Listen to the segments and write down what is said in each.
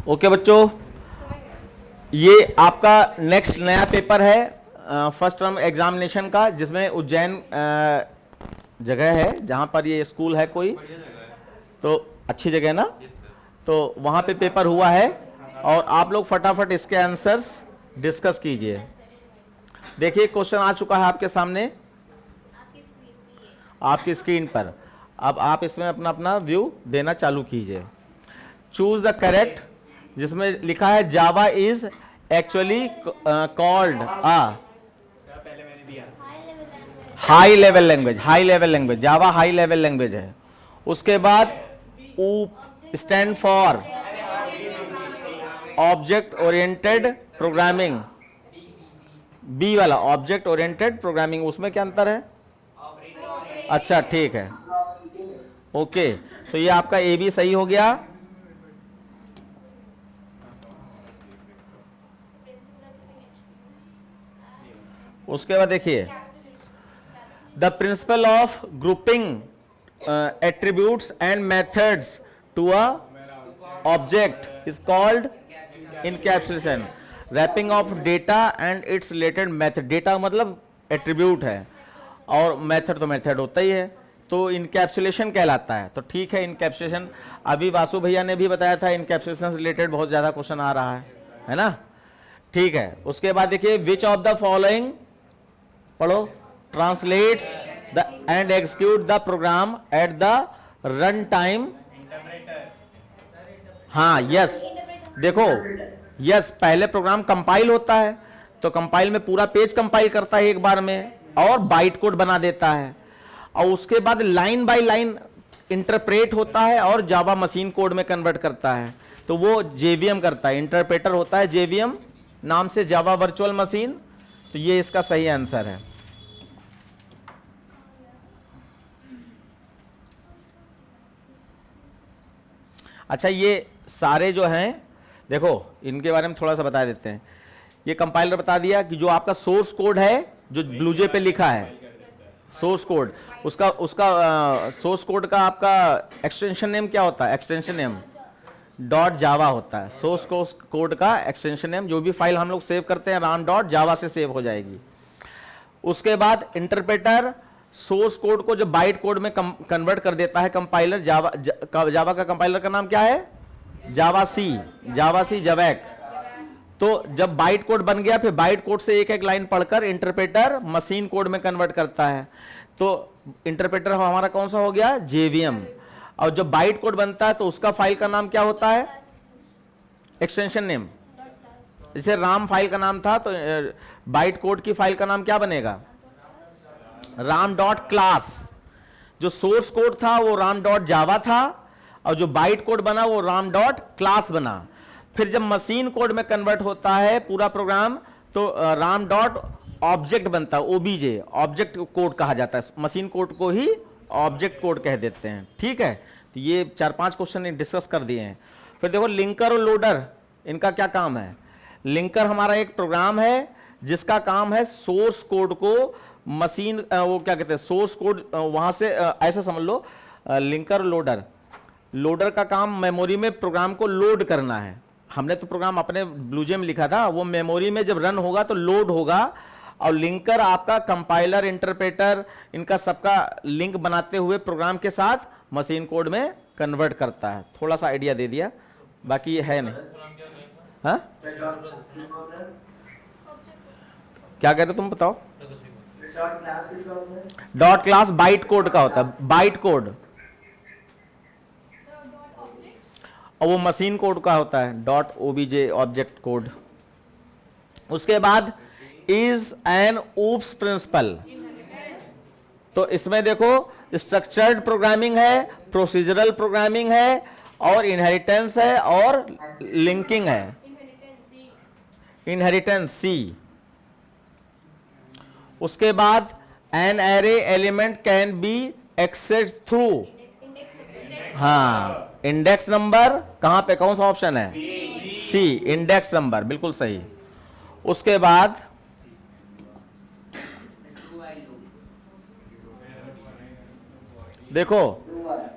Okay बच्चों, ये आपका नेक्स्ट नया पेपर है फर्स्ट टर्म एग्जामिनेशन का, जिसमें उज्जैन जगह है जहां पर ये स्कूल है कोई, तो अच्छी जगह ना, तो वहां पे पेपर हुआ है और आप लोग फटाफट इसके आंसर्स डिस्कस कीजिए। देखिए क्वेश्चन आ चुका है आपके सामने आपकी स्क्रीन पर। अब आप इसमें अपना अपना व्यू देना चालू कीजिए। चूज द करेक्ट, जिसमें लिखा है Java is actually called high level language. High level language, Java high level language है। उसके बाद stand for object oriented programming, B वाला ऑब्जेक्ट ओरिएंटेड प्रोग्रामिंग, उसमें क्या अंतर है? अच्छा ठीक है, ओके, तो ये आपका ए बी सही हो गया। उसके बाद देखिए the principle of grouping attributes and methods to a object is called encapsulation. Wrapping of data and its related method, data मतलब एट्रीब्यूट है और मेथड तो मेथड होता ही है, तो इनकैप्सुलेशन कहलाता है। तो ठीक है, इनकैप्सुलेशन अभी वासु भैया ने भी बताया था, इनकैप्सुलेशन से रिलेटेड बहुत ज्यादा क्वेश्चन आ रहा है ना। ठीक है, उसके बाद देखिए विच ऑफ द फॉलोइंग, पढ़ो, translates the and execute the program at the run time. हाँ यस, देखो यस, पहले प्रोग्राम कंपाइल होता है, तो कंपाइल में पूरा पेज कंपाइल करता है एक बार में और बाइट कोड बना देता है, और उसके बाद लाइन बाय लाइन इंटरप्रेट होता है और जावा मशीन कोड में कन्वर्ट करता है, तो वो जेवीएम करता है, इंटरप्रेटर होता है जेवीएम नाम से, जावा वर्चुअल मशीन। तो ये इसका सही आंसर है। अच्छा, ये सारे जो हैं, देखो इनके बारे में थोड़ा सा बता देते हैं। ये कंपाइलर बता दिया कि जो आपका सोर्स कोड है जो ब्लूजे पे लिखा है, सोर्स कोड, उसका सोर्स कोड का आपका एक्सटेंशन नेम क्या होता है? एक्सटेंशन नेम डॉट जावा होता है। सोर्स कोड का एक्सटेंशन नेम, जो भी फाइल हम लोग सेव करते हैं राम डॉट जावा से सेव हो जाएगी। उसके बाद इंटरप्रेटर सोर्स कोड को जो बाइट कोड में कन्वर्ट कर देता है कंपाइलर। जावा का कंपाइलर का नाम क्या है? जावा सी जवैक। तो जब बाइट कोड बन गया, फिर बाइट कोड से एक एक लाइन पढ़कर इंटरप्रेटर मशीन कोड में कन्वर्ट करता है। तो इंटरप्रेटर हमारा कौन सा हो गया? जेवीएम। और जब बाइट कोड बनता है तो उसका फाइल का नाम क्या होता है? Extension name. जैसे राम फाइल का नाम था, तो बाइट कोड की फाइल का नाम क्या बनेगा? Ram dot class. जो सोर्स कोड था वो राम डॉट जावा था, और जो बाइट कोड बना वो राम डॉट क्लास बना। फिर जब मशीन कोड में कन्वर्ट होता है पूरा प्रोग्राम, तो राम डॉट ऑब्जेक्ट बनता है, ओबीजे, ऑब्जेक्ट कोड कहा जाता है। मशीन कोड को ही ऑब्जेक्ट कोड कह देते हैं। ठीक है, तो ये 4-5 क्वेश्चन डिस्कस कर दिए हैं। फिर देखो लिंकर और लोडर, इनका क्या काम है? लिंकर हमारा एक प्रोग्राम है जिसका काम है सोर्स कोड को मशीन, वो क्या कहते हैं, सोर्स कोड वहां से, ऐसा समझ लो लिंकर लोडर। लोडर का काम मेमोरी में प्रोग्राम को लोड करना है। हमने तो प्रोग्राम अपने ब्लूजे में लिखा था, वो मेमोरी में जब रन होगा तो लोड होगा, और लिंकर आपका कंपाइलर, इंटरप्रेटर, इनका सबका लिंक बनाते हुए प्रोग्राम के साथ मशीन कोड में कन्वर्ट करता है। थोड़ा सा आइडिया दे दिया, बाकी ये है नहीं। हाँ क्या कह रहे हो तुम, बताओ। डॉट क्लास बाइट कोड का होता है, बाइट कोड, और वो मशीन कोड का होता है डॉट ओबीजे, ऑब्जेक्ट कोड। उसके बाद इज एन ऊप्स प्रिंसिपल। तो इसमें देखो स्ट्रक्चर्ड प्रोग्रामिंग है, प्रोसीजरल प्रोग्रामिंग है, और इनहेरिटेंस है, और लिंकिंग है। Inheritance C. उसके बाद an array element can be access through, हाँ, इंडेक्स नंबर। कहां पे, कौन सा ऑप्शन है? सी, इंडेक्स नंबर, बिल्कुल सही। उसके बाद देखो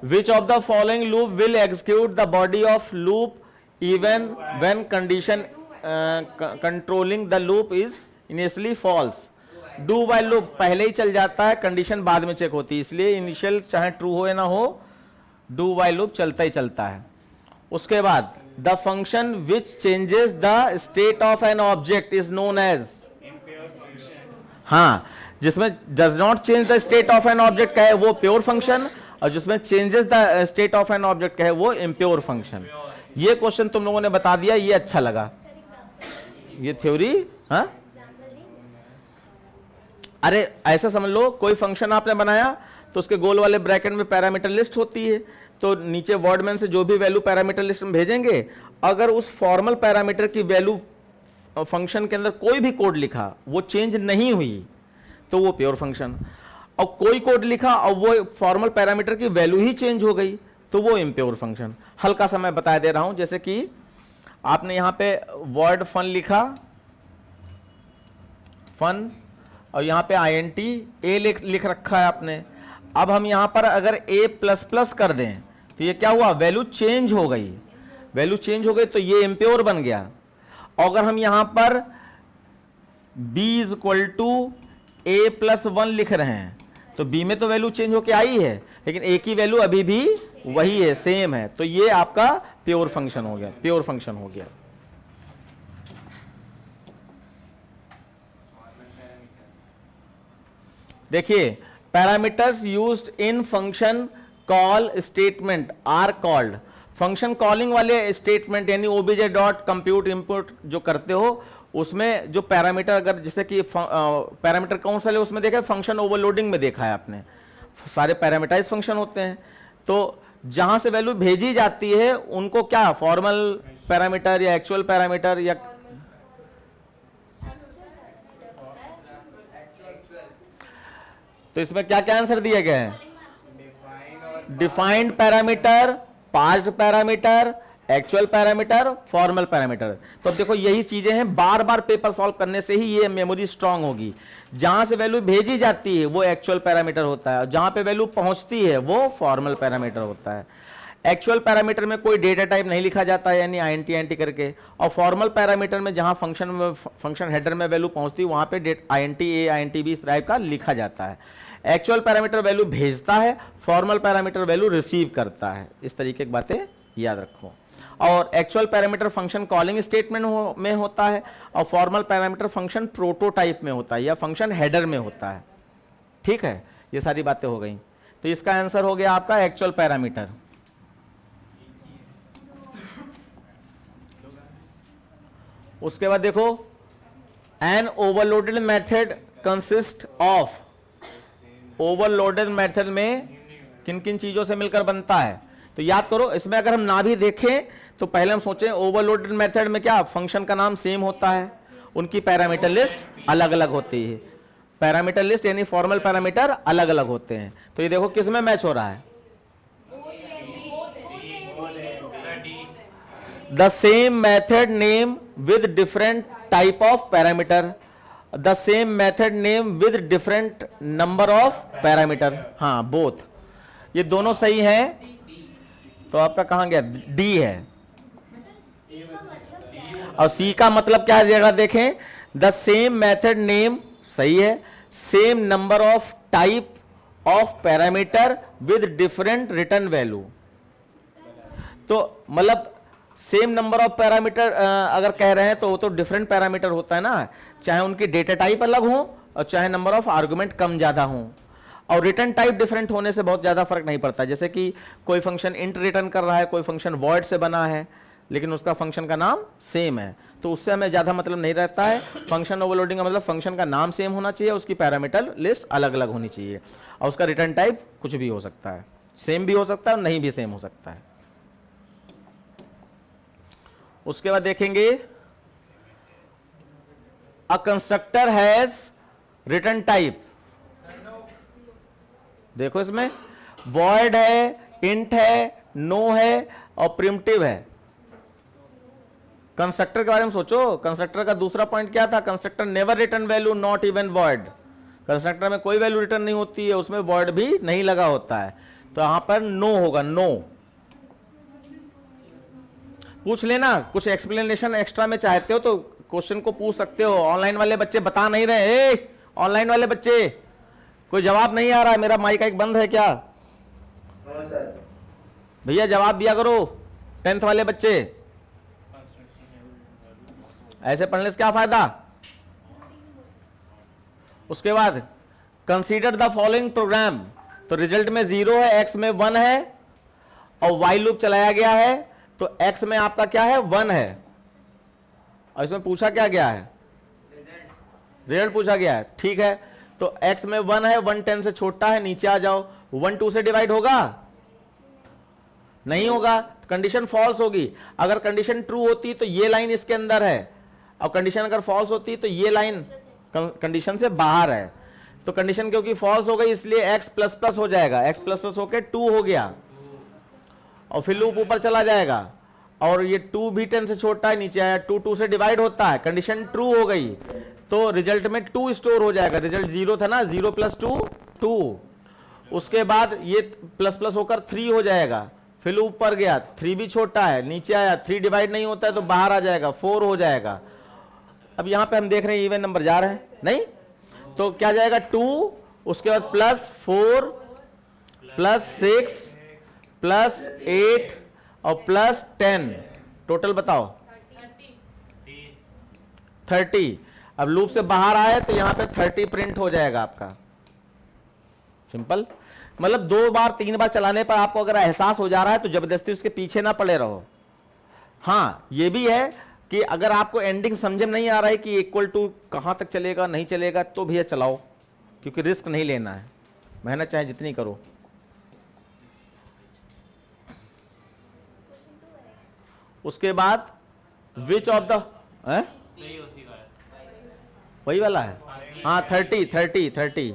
which of the following loop will execute the body of loop even when condition controlling the loop is initially false. Do while loop पहले ही चल जाता है, कंडीशन बाद में चेक होती है, इसलिए इनिशियल चाहे ट्रू हो या ना हो, डू वाइल लूप चलता ही चलता है। उसके बाद the function which changes the state of an object is known as, हाँ, जिसमें does not change the state of an object का है वो प्योर फंक्शन, और जिसमें changes the state of an object का है वो इम्प्योर फंक्शन। ये क्वेश्चन तुम लोगों ने बता दिया, ये अच्छा लगा, ये थ्योरी। हाँ, अरे ऐसा समझ लो, कोई फंक्शन आपने बनाया तो उसके गोल वाले ब्रैकेट में पैरामीटर लिस्ट होती है, तो नीचे वर्डमैन से जो भी वैल्यू पैरामीटर लिस्ट में भेजेंगे, अगर उस फॉर्मल पैरामीटर की वैल्यू फंक्शन के अंदर कोई भी कोड लिखा वो चेंज नहीं हुई तो वो प्योर फंक्शन, और कोई कोड लिखा और वो फॉर्मल पैरामीटर की वैल्यू ही चेंज हो गई तो वो इम्प्योर फंक्शन। हल्का सा मैं बता दे रहा हूं, जैसे कि आपने यहां पे वर्ड फन लिखा, फन, और यहां पे INT ए लिख रखा है आपने। अब हम यहां पर अगर A++ कर दें तो ये क्या हुआ, वैल्यू चेंज हो गई, वैल्यू चेंज हो गई तो ये इम्प्योर बन गया। और अगर हम यहां पर B = A+1 लिख रहे हैं तो B में तो वैल्यू चेंज होके आई है, लेकिन A की वैल्यू अभी भी वही है, सेम है, तो ये आपका प्योर फंक्शन हो गया, प्योर फंक्शन हो गया। देखिए, parameters used in function call statement are called, function calling वाले स्टेटमेंट यानी obj.compute इनपुट जो करते हो उसमें जो पैरामीटर, अगर जैसे कि पैरामीटर कौन सा ले उसमें देखा है, फंक्शन ओवरलोडिंग में देखा है आपने, सारे पैरामीटराइज फंक्शन होते हैं, तो जहां से वैल्यू भेजी जाती है उनको क्या फॉर्मल पैरामीटर या एक्चुअल पैरामीटर या, तो इसमें क्या क्या आंसर दिया गया है, defined parameter, passed parameter, actual parameter, formal parameter. तो अब देखो यही चीजें हैं, बार बार पेपर सॉल्व करने से ही ये मेमोरी स्ट्रांग होगी। जहां से वैल्यू भेजी जाती है वो एक्चुअल पैरामीटर होता है, और जहां पे वैल्यू पहुंचती है वो फॉर्मल पैरामीटर होता है। एक्चुअल पैरामीटर में कोई डेटा टाइप नहीं लिखा जाता है यानी INT करके, और फॉर्मल पैरामीटर में जहां फंक्शन हेडर में वैल्यू पहुंचती है वहां पे INT A INT B इस टाइप का लिखा जाता है। एक्चुअल पैरामीटर वैल्यू भेजता है, फॉर्मल पैरामीटर वैल्यू रिसीव करता है। इस तरीके की बातें याद रखो। और actual parameter function calling statement में होता है, और फॉर्मल पैरामीटर फंक्शन प्रोटोटाइप में होता है या फंक्शन हेडर में होता है। ठीक है, ये सारी बातें हो गई। तो इसका आंसर हो गया आपका एक्चुअल पैरामीटर। उसके बाद देखो, an overloaded method consist of, overloaded method में किन किन चीजों से मिलकर बनता है, तो याद करो। इसमें अगर हम ना भी देखें तो पहले हम सोचें ओवरलोडेड मेथड में क्या फंक्शन का नाम सेम होता है, उनकी पैरामीटर लिस्ट अलग अलग होती है, पैरामीटर लिस्ट यानी फॉर्मल पैरामीटर अलग अलग होते हैं। तो ये देखो किस में मैच हो रहा है, the same method name with different type of parameter, the same method name with different number of parameter, हाँ बोथ, ये दोनों सही हैं। तो आपका कहां गया, डी है। और सी का मतलब क्या है, देखें, द सेम मेथड नेम सही है, same number of type of parameter with different return value. तो मतलब सेम नंबर ऑफ पैरामीटर अगर कह रहे हैं तो वो तो डिफरेंट पैरामीटर होता है ना, चाहे उनकी डेटा टाइप अलग हो और चाहे नंबर ऑफ आर्गुमेंट कम ज्यादा हो, और रिटर्न टाइप डिफरेंट होने से बहुत ज्यादा फर्क नहीं पड़ता। जैसे कि कोई फंक्शन इंट रिटर्न कर रहा है, कोई फंक्शन वॉइड से बना है, लेकिन उसका फंक्शन का नाम सेम है, तो उससे हमें ज्यादा मतलब नहीं रहता है। फंक्शन ओवरलोडिंग का मतलब फंक्शन का नाम सेम होना चाहिए, उसकी पैरामीटर लिस्ट अलग अलग होनी चाहिए, और उसका रिटर्न टाइप कुछ भी हो सकता है, सेम भी हो सकता है और नहीं भी सेम हो सकता है। उसके बाद देखेंगे, अ कंस्ट्रक्टर हैज रिटर्न टाइप, देखो इसमें वॉइड है, इंट है, नो है और प्रिमिटिव है। कंस्ट्रक्टर के बारे में सोचो, कंस्ट्रक्टर का दूसरा पॉइंट क्या था, constructor never return value not even void, constructor में कोई वैल्यू रिटर्न नहीं होती है, उसमें वॉइड भी नहीं लगा होता है। तो यहां पर नो होगा, नो। पूछ लेना, कुछ एक्सप्लेनेशन एक्स्ट्रा में चाहते हो तो क्वेश्चन को पूछ सकते हो। ऑनलाइन वाले बच्चे बता नहीं रहे, ऑनलाइन वाले बच्चे कोई जवाब नहीं आ रहा है। मेरा माइक एक बंद है क्या? भैया जवाब दिया करो, 10th वाले बच्चे। ऐसे पढ़ने से क्या फायदा? उसके बाद कंसीडर द फॉलोइंग प्रोग्राम, तो रिजल्ट में 0 है, एक्स में 1 है, और वाई लूप चलाया गया है, तो एक्स में आपका क्या है? 1 है, और इसमें पूछा क्या गया है? रिजल्ट पूछा गया है, ठीक है। तो x में 1 है, 1 10 से छोटा है, नीचे आ जाओ। 1 2 से डिवाइड होगा? नहीं होगा, कंडीशन फॉल्स होगी। अगर कंडीशन ट्रू होती तो ये लाइन इसके अंदर है, और कंडीशन अगर फॉल्स होती तो ये लाइन कंडीशन से बाहर है। तो कंडीशन क्योंकि फॉल्स हो गई इसलिए x प्लस प्लस हो जाएगा, x प्लस प्लस होके 2 हो गया, और फिर लूप ऊपर चला जाएगा, और ये 2 भी 10 से छोटा है, नीचे आया, 2 2 से डिवाइड होता है, कंडीशन ट्रू हो गई, तो रिजल्ट में 2 स्टोर हो जाएगा। रिजल्ट 0 था ना, 0 प्लस 2 2। उसके बाद ये प्लस प्लस होकर 3 हो जाएगा, फिर ऊपर गया, 3 भी छोटा है, नीचे आया, 3 डिवाइड नहीं होता है तो बाहर आ जाएगा, 4 हो जाएगा। अब यहां पे हम देख रहे हैं इवन नंबर जा रहे हैं, नहीं तो क्या जाएगा? 2, उसके बाद प्लस 4 प्लस 6 प्लस 8 और प्लस 10, टोटल बताओ 30। अब लूप से बाहर आए तो यहां पे 30 प्रिंट हो जाएगा आपका। सिंपल, मतलब 2 बार 3 बार चलाने पर आपको अगर एहसास हो जा रहा है तो जबरदस्ती उसके पीछे ना पड़े रहो। हाँ ये भी है कि अगर आपको एंडिंग समझ में नहीं आ रहा है कि इक्वल टू कहां तक चलेगा, नहीं चलेगा, तो भैया चलाओ, क्योंकि रिस्क नहीं लेना है, मेहनत चाहे जितनी करो। उसके बाद विच ऑफ द वही वाला है, हाँ 30।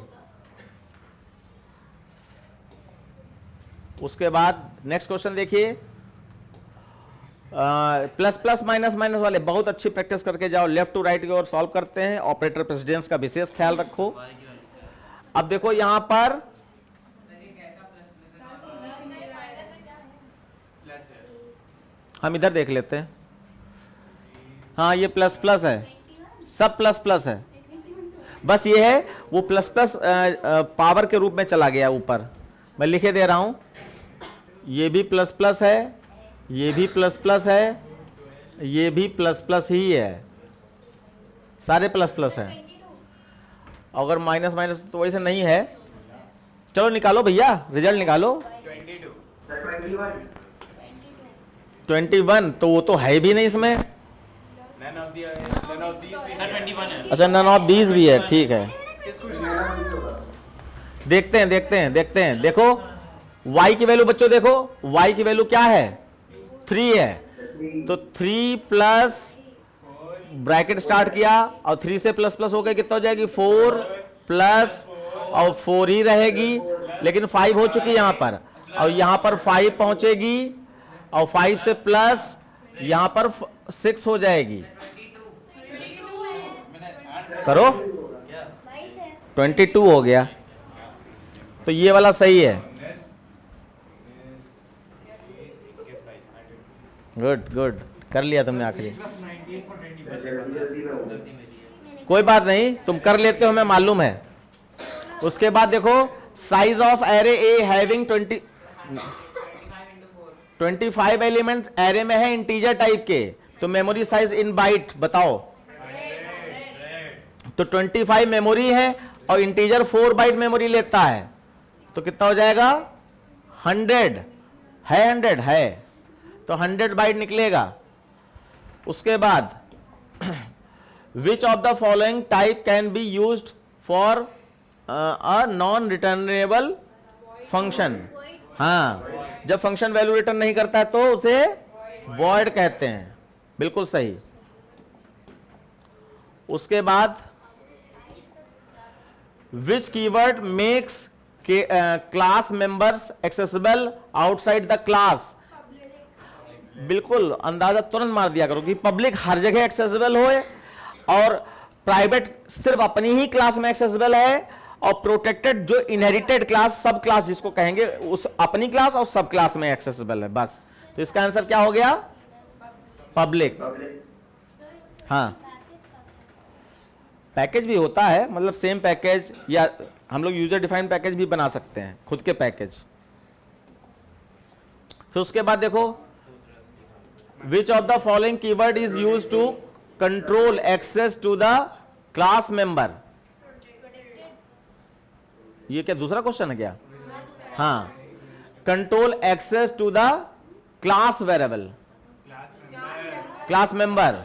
उसके बाद नेक्स्ट क्वेश्चन देखिए, प्लस प्लस माइनस माइनस वाले बहुत अच्छी प्रैक्टिस करके जाओ, लेफ्ट टू राइट की ओर सॉल्व करते हैं। ऑपरेटर प्रेसिडेंस का विशेष ख्याल रखो। अब देखो यहां पर हम इधर देख लेते हैं, हाँ ये प्लस प्लस है, सब प्लस प्लस है, बस ये है वो प्लस प्लस पावर के रूप में चला गया ऊपर। मैं लिखे दे रहा हूं, ये भी प्लस प्लस है, ये भी प्लस प्लस है, ये भी प्लस प्लस ही है, सारे प्लस प्लस है। अगर माइनस माइनस तो वैसे नहीं है, चलो निकालो भैया, रिजल्ट निकालो। 21 तो वो तो है भी नहीं इसमें, अच्छा नन ऑफ दीज भी है, ठीक है। देखते हैं, देखो y की वैल्यू बच्चों देखो, y की वैल्यू क्या है? 3 है, तो 3 प्लस ब्रैकेट स्टार्ट किया और 3 से प्लस प्लस हो गया, कितना हो जाएगी? 4 प्लस, और 4 ही रहेगी, लेकिन 5 हो चुकी है यहां पर, और यहां पर 5 पहुंचेगी, और 5 से प्लस यहां पर 6 हो जाएगी। करो 22 हो गया, तो ये वाला सही है। गुड कर लिया तुमने आखिरी, कोई बात नहीं, तुम कर लेते हो, हमें मालूम है। उसके बाद देखो size of array A having 25 element array में है, इंटीजर टाइप के, तो मेमोरी साइज इन बाइट बताओ। तो 25 मेमोरी है और इंटीजर 4 बाइट मेमोरी लेता है, तो कितना हो जाएगा? 100 है, 100 है, तो 100 बाइट निकलेगा। उसके बाद विच of the following type can be used for a non returnable function? हाँ, जब फंक्शन वैल्यू रिटर्न नहीं करता है तो उसे वॉइड कहते हैं, बिल्कुल सही। उसके बाद which keyword makes class members accessible outside the class? बिल्कुल अंदाजा तुरंत मार दिया करो कि पब्लिक हर जगह एक्सेसिबल होए और प्राइवेट सिर्फ अपनी ही क्लास में एक्सेसिबल है, और प्रोटेक्टेड जो इनहेरिटेड क्लास, सब क्लास जिसको कहेंगे, उस अपनी क्लास और सब क्लास में एक्सेसिबल है बस। तो इसका आंसर क्या हो गया? पब्लिक। हाँ, पैकेज भी होता है, मतलब सेम पैकेज, या हम लोग यूजर डिफाइंड पैकेज भी बना सकते हैं, खुद के पैकेज। फिर उसके बाद देखो, which of the following keyword is used to control access to the class member. ये क्या दूसरा क्वेश्चन है क्या? हाँ, control access to the class variable, class member.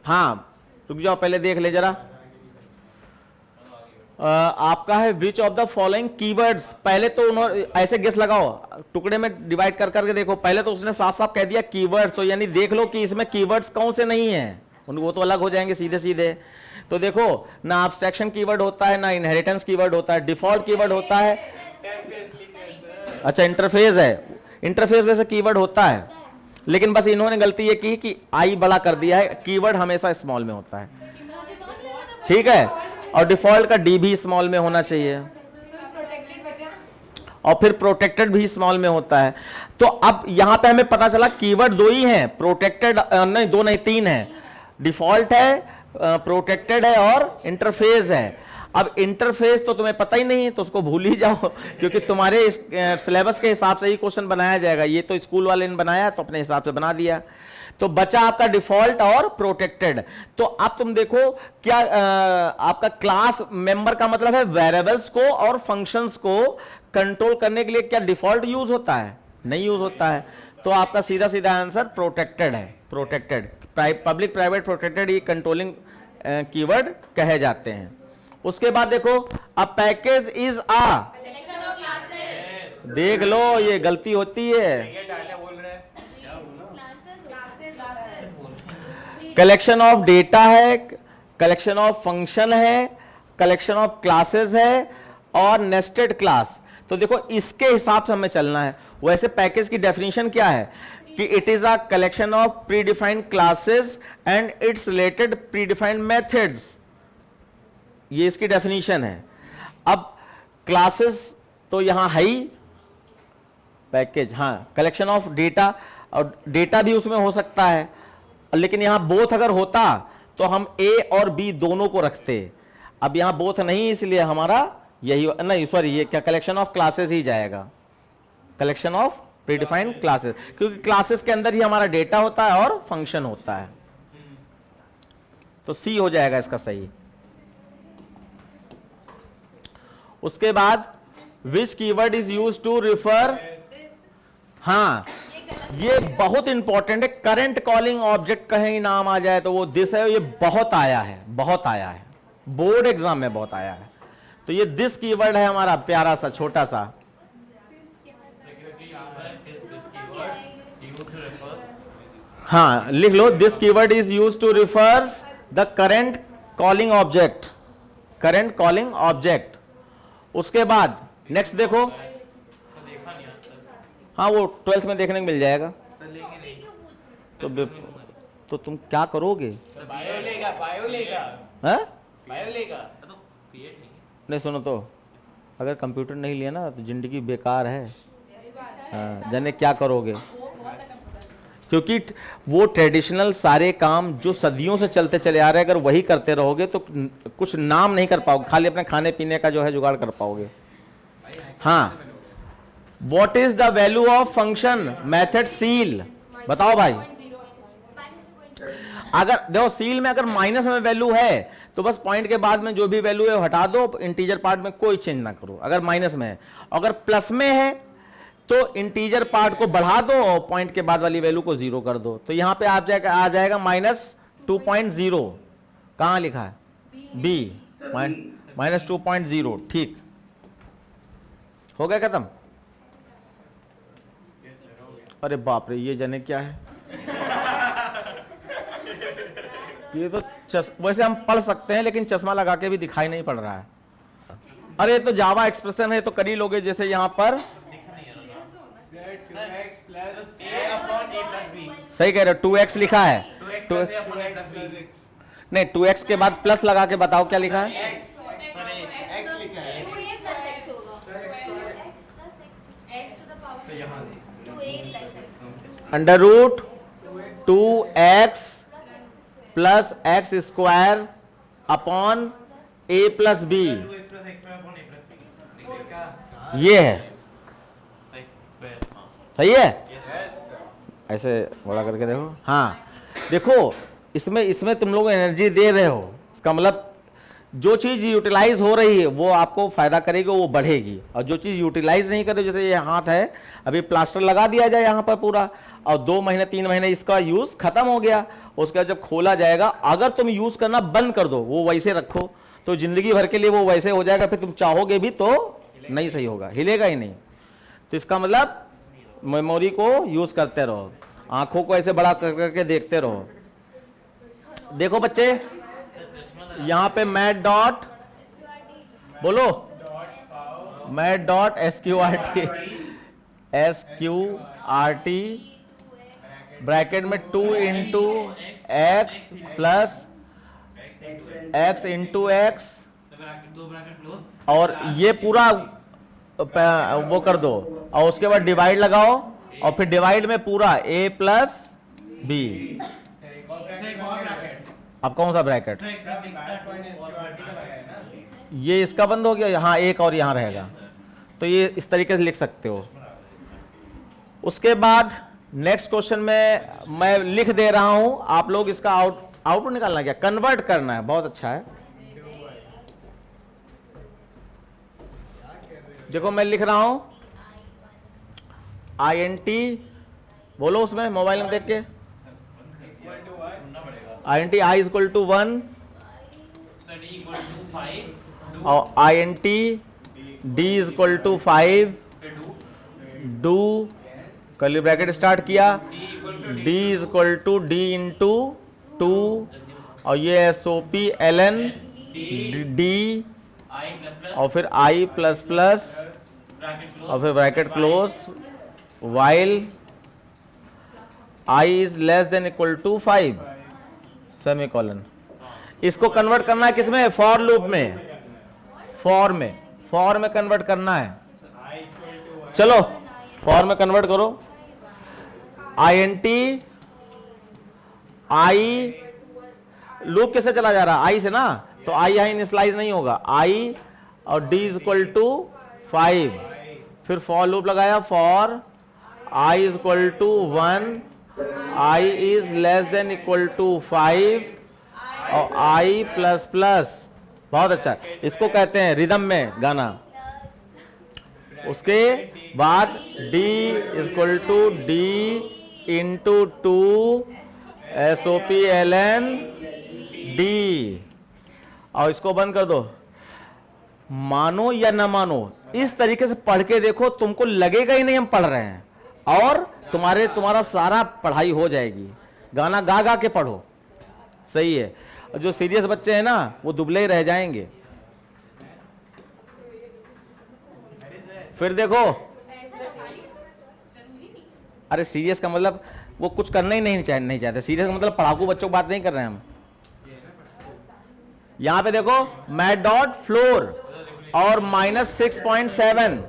हाँ, रुक जाओ, पहले देख ले जरा। आपका है which of the following keywords. पहले तो उन्होंने ऐसे गेस लगाओ, टुकड़े में डिवाइड कर करके देखो। पहले तो उसने साफ साफ कह दिया कीवर्ड्स, तो यानी देख लो कि इसमें कीवर्ड्स कौन से नहीं है, वो तो अलग हो जाएंगे सीधे सीधे। तो देखो, ना एब्स्ट्रैक्शन कीवर्ड होता है, ना इनहेरिटेंस कीवर्ड होता है, डिफॉल्ट कीवर्ड होता है। अच्छा, इंटरफेस है, इंटरफेस वैसे कीवर्ड होता है, लेकिन बस इन्होंने गलती ये की कि आई बड़ा कर दिया है। कीवर्ड हमेशा स्मॉल में होता है, ठीक है, और डिफॉल्ट का डी भी स्मॉल में होना चाहिए, और फिर प्रोटेक्टेड भी स्मॉल में होता है। तो अब यहां पे हमें पता चला कीवर्ड दो ही हैं, प्रोटेक्टेड नहीं, दो नहीं, तीन है। डिफॉल्ट है, प्रोटेक्टेड है और इंटरफेस है। अब इंटरफेस तो तुम्हें पता ही नहीं है, तो उसको भूल ही जाओ, क्योंकि तुम्हारे इस सिलेबस के हिसाब से ही क्वेश्चन बनाया जाएगा। ये तो स्कूल वाले ने बनाया, तो अपने हिसाब से बना दिया। तो बचा आपका डिफॉल्ट और प्रोटेक्टेड। तो अब तुम देखो, क्या आपका क्लास मेंबर का मतलब है वेरिएबल्स को और फंक्शंस को कंट्रोल करने के लिए क्या डिफॉल्ट यूज होता है? नहीं यूज होता है। तो आपका सीधा सीधा आंसर प्रोटेक्टेड है। प्रोटेक्टेड, पब्लिक, प्राइवेट, प्रोटेक्टेड, ये कंट्रोलिंग कीवर्ड कहे जाते हैं। उसके बाद देखो, अ पैकेज इज अ, देख लो ये गलती होती है, कलेक्शन ऑफ डेटा है, कलेक्शन ऑफ फंक्शन है, कलेक्शन ऑफ क्लासेस है और नेस्टेड क्लास। तो देखो, इसके हिसाब से हमें चलना है। वैसे पैकेज की डेफिनेशन क्या है कि it is a collection of pre defined classes and its related pre defined methods, ये इसकी डेफिनेशन है। अब क्लासेस तो यहां है ही, पैकेज, हाँ, कलेक्शन ऑफ डेटा, और डेटा भी उसमें हो सकता है, लेकिन यहां बोथ अगर होता तो हम ए और बी दोनों को रखते। अब यहां बोथ नहीं, इसलिए हमारा यही नहीं, सॉरी, ये क्या कलेक्शन ऑफ क्लासेस ही जाएगा, कलेक्शन ऑफ प्रीडिफाइंड क्लासेस, क्योंकि क्लासेस के अंदर ही हमारा डेटा होता है और फंक्शन होता है। तो सी हो जाएगा इसका सही। उसके बाद which keyword is use to refer, हाँ, ये बहुत इंपॉर्टेंट है। करंट कॉलिंग ऑब्जेक्ट कहीं नाम आ जाए तो वो दिस है, ये बहुत आया है, बहुत आया है, बोर्ड एग्जाम में बहुत आया है। तो ये दिस कीवर्ड है हमारा, प्यारा सा छोटा सा। हाँ, लिख लो, this keyword is use to refers the current calling object, current calling object. उसके बाद नेक्स्ट देखो, हाँ, वो 12th में देखने को मिल जाएगा। तो तुम क्या करोगे? बायो लेगा, बायो लेगा, हाँ? बायो लेगा। तो नहीं, सुनो तो, अगर कंप्यूटर नहीं लिया ना तो जिंदगी बेकार है। हाँ, जाने क्या करोगे, क्योंकि वो ट्रेडिशनल सारे काम जो सदियों से चलते चले आ रहे हैं, अगर वही करते रहोगे तो कुछ नाम नहीं कर पाओगे, खाली अपने खाने पीने का जो है जुगाड़ कर पाओगे। हाँ, what is the value of function method seal, बताओ भाई। अगर देखो, सील में अगर माइनस में वैल्यू है तो बस पॉइंट के बाद में जो भी वैल्यू है हटा दो, इंटीजर पार्ट में कोई चेंज ना करो, अगर माइनस में है। अगर प्लस में है तो इंटीजर पार्ट को बढ़ा दो और पॉइंट के बाद वाली वैल्यू को 0 कर दो। तो यहां पे आप आ जाएगा -2.0, कहां लिखा है? बी, -2.0, ठीक हो गया, खत्म। अरे बाप रे, ये जाने क्या है, ये तो वैसे हम पढ़ सकते हैं, लेकिन चश्मा लगा के भी दिखाई नहीं पड़ रहा है। अरे तो जावा एक्सप्रेशन है तो कर ही लोगे, जैसे यहां पर सही कह रहे हो, 2x लिखा है, नहीं 2x के बाद प्लस लगा के बताओ क्या लिखा है, under root 2x plus x square upon a plus b, ये है, सही है? ऐसे बड़ा करके देखो, हाँ देखो इसमें इसमें तुम लोग एनर्जी दे रहे हो, इसका मतलब जो चीज यूटिलाइज हो रही है वो आपको फायदा करेगी, वो बढ़ेगी, और जो चीज यूटिलाइज नहीं करे, जैसे ये हाथ है, अभी प्लास्टर लगा दिया जाए यहाँ पर पूरा, और 2 महीने 3 महीने इसका यूज खत्म हो गया, उसके बाद जब खोला जाएगा, अगर तुम यूज करना बंद कर दो, वो वैसे रखो, तो जिंदगी भर के लिए वो वैसे हो जाएगा, फिर तुम चाहोगे भी तो नहीं सही होगा, हिलेगा ही नहीं। तो इसका मतलब मेमोरी को यूज करते रहो, आंखों को ऐसे बड़ा करके देखते रहो। देखो बच्चे, यहां पे मैट डॉट, बोलो math dot SQRT, SQRT bracket में 2 into x plus x into x, और ये पूरा वो कर दो, और उसके बाद डिवाइड लगाओ, और फिर डिवाइड में पूरा a प्लस बी। अब कौन सा ब्रैकेट? ये इसका बंद हो गया, यहाँ एक और यहाँ रहेगा, तो ये इस तरीके से लिख सकते हो। उसके बाद नेक्स्ट क्वेश्चन में मैं लिख दे रहा हूं, आप लोग इसका आउटपुट निकालना, क्या कन्वर्ट करना है, बहुत अच्छा है। देखो मैं लिख रहा हूं INT, बोलो उसमें मोबाइल में देख के, INT I is equal to 1 और INT D is equal to 5, do curly bracket start किया, D is equal to D into 2, और ये SOP ln D, और फिर I प्लस प्लस, और फिर bracket close, while I is less than equal to 5 semicolon. इसको convert करना है किसमें? फॉर लूप में, फॉर में कन्वर्ट करना है। चलो फॉर में कन्वर्ट करो, INT I, लूप कैसे चला जा रहा है? I से ना, तो I यहाँ इनिशियलाइज नहीं होगा, I और D इज इक्वल टू 5, फिर फॉर लूप लगाया, for I is equal to 1, I is less than equal to 5, और I प्लस प्लस। बहुत अच्छा, इसको कहते हैं रिदम में गाना। उसके बाद D is equal to D into 2 SOP ln D, और इसको बंद कर दो। मानो या ना मानो, इस तरीके से पढ़ के देखो, तुमको लगेगा ही नहीं हम पढ़ रहे हैं, और तुम्हारा सारा पढ़ाई हो जाएगी। गाना गा गा के पढ़ो, सही है। और जो सीरियस बच्चे हैं ना, वो दुबले ही रह जाएंगे। फिर देखो, अरे सीरियस का मतलब वो कुछ करना ही नहीं चाहते। सीरियस का मतलब पढ़ाकू बच्चों की बात नहीं कर रहे हैं हम। यहां पे देखो मैट डॉट फ्लोर और -6.7,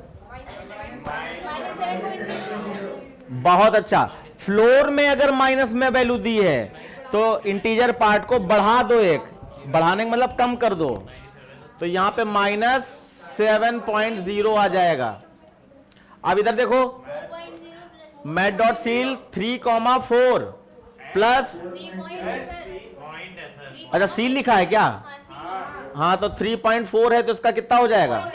बहुत अच्छा। फ्लोर में अगर माइनस में वैल्यू दी है तो इंटीजर पार्ट को बढ़ा दो, एक बढ़ाने का मतलब कम कर दो, तो यहां पे -7.0 आ जाएगा। अब इधर देखो, मैट डॉट सील 3,4 प्लस, अच्छा सील लिखा है क्या? हाँ, तो 3.4 है तो इसका कितना हो जाएगा?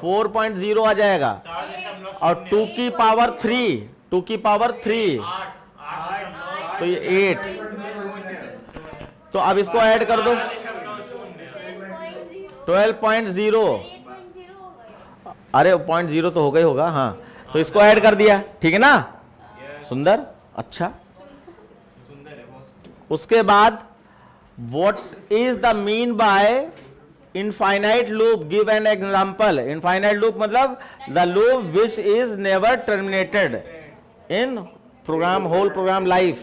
4.0 आ जाएगा। और 2 की पावर 3, तो ये 8। तो अब इसको ऐड कर दो, 12.0, अरे 0.0 तो हो गई होगा, हाँ, तो इसको ऐड कर दिया, ठीक है ना? सुंदर, अच्छा। उसके बाद what is the mean by infinite loop? Give an example. Infinite loop मतलब the loop which is never terminated in program, whole program life,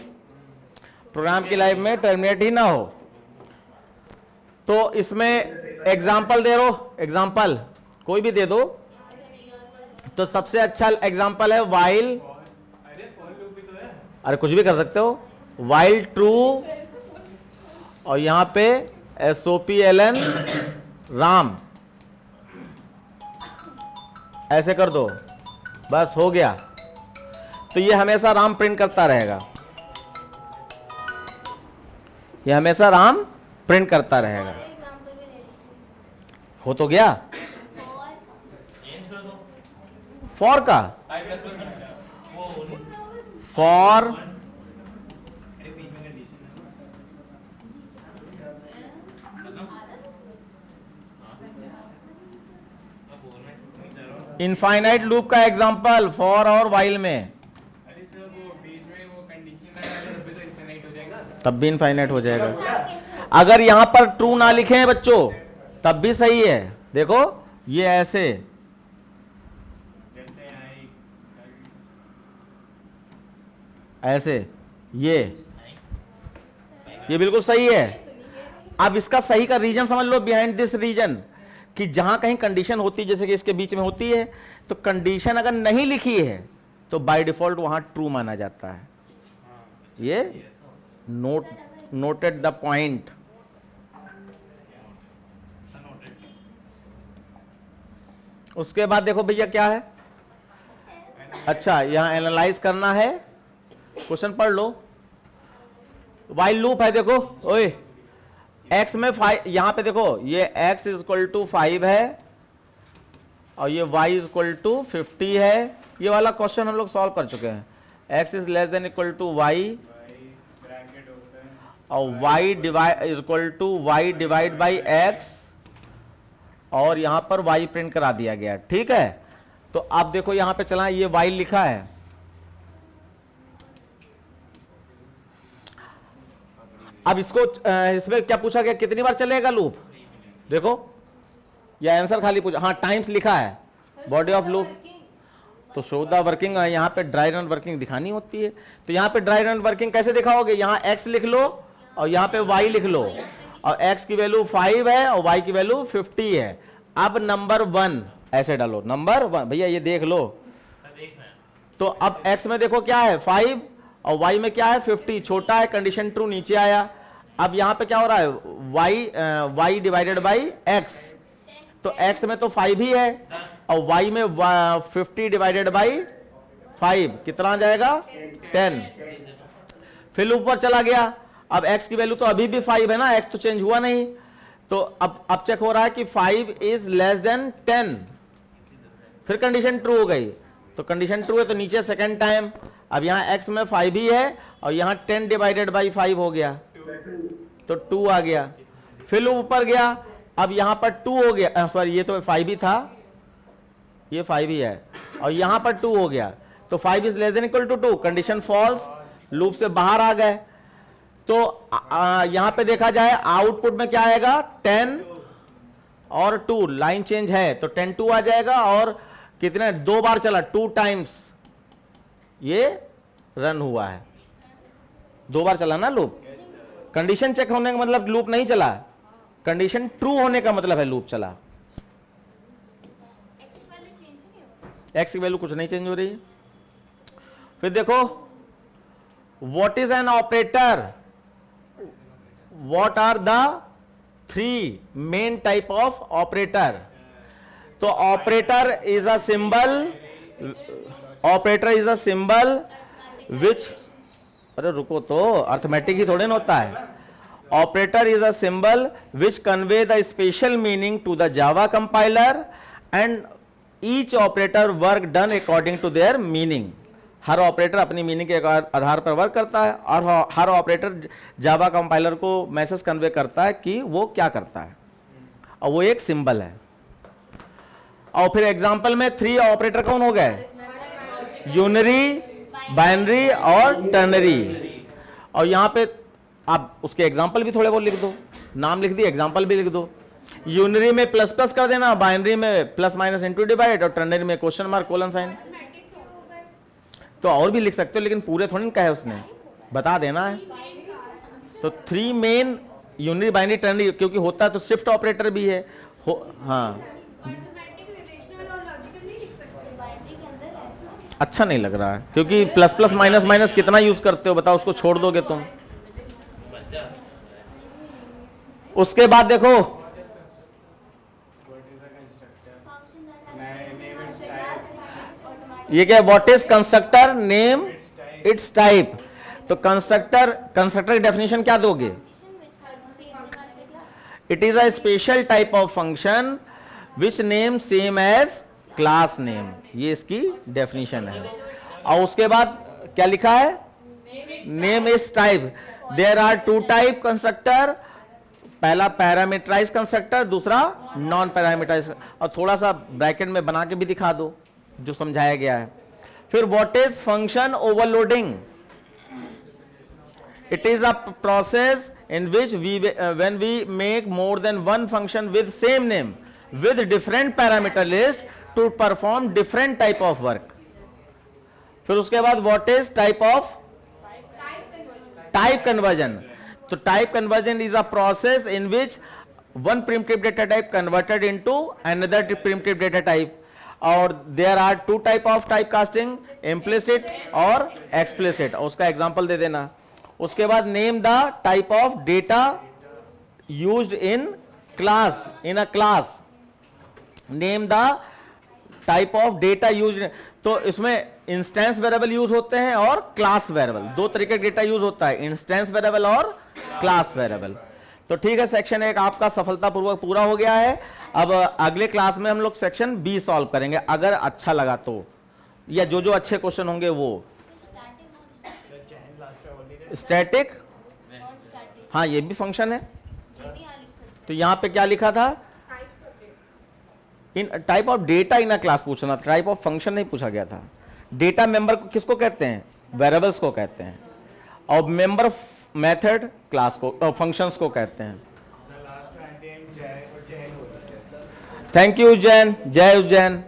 program की लाइफ में टर्मिनेट ही ना हो। तो इसमें एग्जाम्पल दे दो, एग्जाम्पल कोई भी दे दो। तो सबसे अच्छा एग्जांपल है वाइल, अरे कुछ भी कर सकते हो, वाइल ट्रू, और यहां पे SOPLN राम, ऐसे कर दो, बस हो गया। तो ये हमेशा राम प्रिंट करता रहेगा, ये हमेशा राम प्रिंट करता रहेगा। हो तो गया फॉर का, फॉर इनफाइनाइट लूप का एग्जांपल फॉर और वाइल में, तब भी इनफाइनाइट हो जाएगा। अगर यहां पर ट्रू ना लिखे हैं बच्चों तब भी सही है। देखो ये ऐसे, ऐसे ये बिल्कुल सही है। अब इसका सही का रीजन समझ लो, बिहाइंड दिस रीजन, कि जहां कहीं कंडीशन होती है, जैसे कि इसके बीच में होती है, तो कंडीशन अगर नहीं लिखी है तो बाय डिफॉल्ट वहां ट्रू माना जाता है। ये नोटेड द पॉइंट। उसके बाद देखो भैया क्या है, अच्छा यहां एनालाइज करना है, क्वेश्चन पढ़ लो। वाइल लूप है, देखो ओए x में 5, यहां पे देखो ये x इज इक्वल टू 5 है और ये y इज इक्वल टू 50 है। ये वाला क्वेश्चन हम लोग सॉल्व कर चुके हैं। x is less than equal to y और y divide is equal to y divide by x, और यहां पर y प्रिंट करा दिया गया। ठीक है, तो आप देखो यहां पे चला, ये y लिखा है, अब इसको इसमें क्या पूछा गया, कितनी बार चलेगा लूप, देखो ये आंसर खाली पूछा, हाँ टाइम्स लिखा है बॉडी ऑफ लूप, तो शो द वर्किंग, यहाँ पे ड्राई रन वर्किंग दिखानी होती है। तो यहाँ पे ड्राई रन वर्किंग कैसे दिखाओगे, यहाँ x लिख लो और यहाँ पे y लिख लो, और x की वैल्यू 5 है और y की वैल्यू 50 है। अब नंबर 1 ऐसे डालो, नंबर 1 भैया ये देख लो। तो अब x में देखो क्या है 5 और y में क्या है 50, छोटा है, कंडीशन ट्रू, नीचे आया। अब यहाँ पे क्या हो रहा है, y डिवाइडेड बाई x, तो x में तो 5 ही है और y में 50 डिवाइडेड बाई 5 कितना आ जाएगा 10। फिर ऊपर चला गया, अब x की वैल्यू तो अभी भी 5 है ना, x तो चेंज हुआ नहीं, तो अब चेक हो रहा है कि 5 इज लेस देन 10, फिर कंडीशन ट्रू हो गई, तो कंडीशन ट्रू है तो नीचे सेकेंड टाइम, अब यहां x में 5 ही है और यहां 10 डिवाइडेड बाई 5 हो गया तो 2 आ गया। फिर ऊपर गया, अब यहां पर 2 हो गया, सॉरी ये तो 5 ही था, ये 5 ही है और यहां पर 2 हो गया, तो 5 is less than equal to 2, condition false, loop से बाहर आ गए। तो यहां पे देखा जाए आउटपुट में क्या आएगा 10 और 2, लाइन चेंज है तो 10 2 आ जाएगा, और कितने 2 बार चला, 2 टाइम्स ये रन हुआ है, 2 बार चला ना लूप। कंडीशन चेक होने का मतलब लूप नहीं चला, कंडीशन ट्रू होने का मतलब है लूप चला। एक्स की वैल्यू कुछ नहीं चेंज हो रही है। फिर देखो what is an operator, what are the 3 main type of operator. तो operator is a symbol, operator is a symbol which, अरे रुको तो अर्थमेटिक ही थोड़े ना होता है। Operator is a symbol which convey the special meaning to the Java compiler and each operator work done according to their meaning. हर operator अपनी मीनिंग के आधार पर वर्क करता है और हर ऑपरेटर जावा कंपाइलर को मैसेज कन्वे करता है कि वो क्या करता है, और वो एक सिंबल है। और फिर एग्जांपल में 3 ऑपरेटर कौन हो गए, यूनरी, बाइनरी और टर्नरी। और यहां पे आप उसके एग्जांपल भी थोड़े बहुत लिख दो, नाम लिख दिए, एग्जांपल भी लिख दो। यूनरी में प्लस प्लस कर देना, बाइनरी में प्लस माइनस इनटू डिवाइड, और टर्नरी में क्वेश्चन मार्क कोलन साइन। तो और भी लिख सकते हो, लेकिन पूरे थोड़ी ना कहे उसने, बता देना है। तो 3 मेन यूनरी, बाइनरी, टर्नरी, क्योंकि होता है तो शिफ्ट ऑपरेटर भी है हाँ अच्छा नहीं लग रहा है, क्योंकि प्लस प्लस माइनस माइनस कितना यूज करते हो बताओ, उसको छोड़ दोगे तुम। उसके बाद देखो ये क्या, what is constructor, name, its type. तो कंस्ट्रक्टर की डेफिनेशन क्या दोगे? It is a special type of function which name same as class name, ये इसकी डेफिनेशन है। और उसके बाद क्या लिखा है? Name is type. There are two type constructor, पहला पैरामीटराइज कंस्ट्रक्टर, दूसरा नॉन पैरामीटराइज। और थोड़ा सा ब्रैकेट में बना के भी दिखा दो जो समझाया गया है। फिर what is function overloading? It is a process in which when we make more than one function with same name with different parameter list to perform different type of work. फिर उसके बाद what is type of type conversion? तो type conversion is a process in which one primitive data type converted into another primitive data type. और there are two type of typecasting, implicit और explicit। उसका example दे देना। उसके बाद name the type of data used in class, in a class, name the type of data used. तो इसमें instance variable use होते हैं और क्लास वेरिएबल, दो तरीके का डेटा यूज होता है, इंस्टेंस वेरिएबल और क्लास वेरिएबल। तो ठीक है, सेक्शन 1 आपका सफलतापूर्वक पूरा हो गया है। अब अगले क्लास में हम लोग सेक्शन B सॉल्व करेंगे, अगर अच्छा लगा तो, या जो अच्छे क्वेश्चन होंगे वो। स्टैटिक, हाँ ये भी फंक्शन है। तो यहां पे क्या लिखा था? In type of data in a class पूछना था, टाइप ऑफ फंक्शन नहीं पूछा गया था। डेटा मेंबर को किसको कहते हैं? वेरिएबल्स को कहते हैं। और मेंबर मेथड क्लास को, फंक्शंस को कहते हैं। थैंक यू उज्जैन, जय उज्जैन।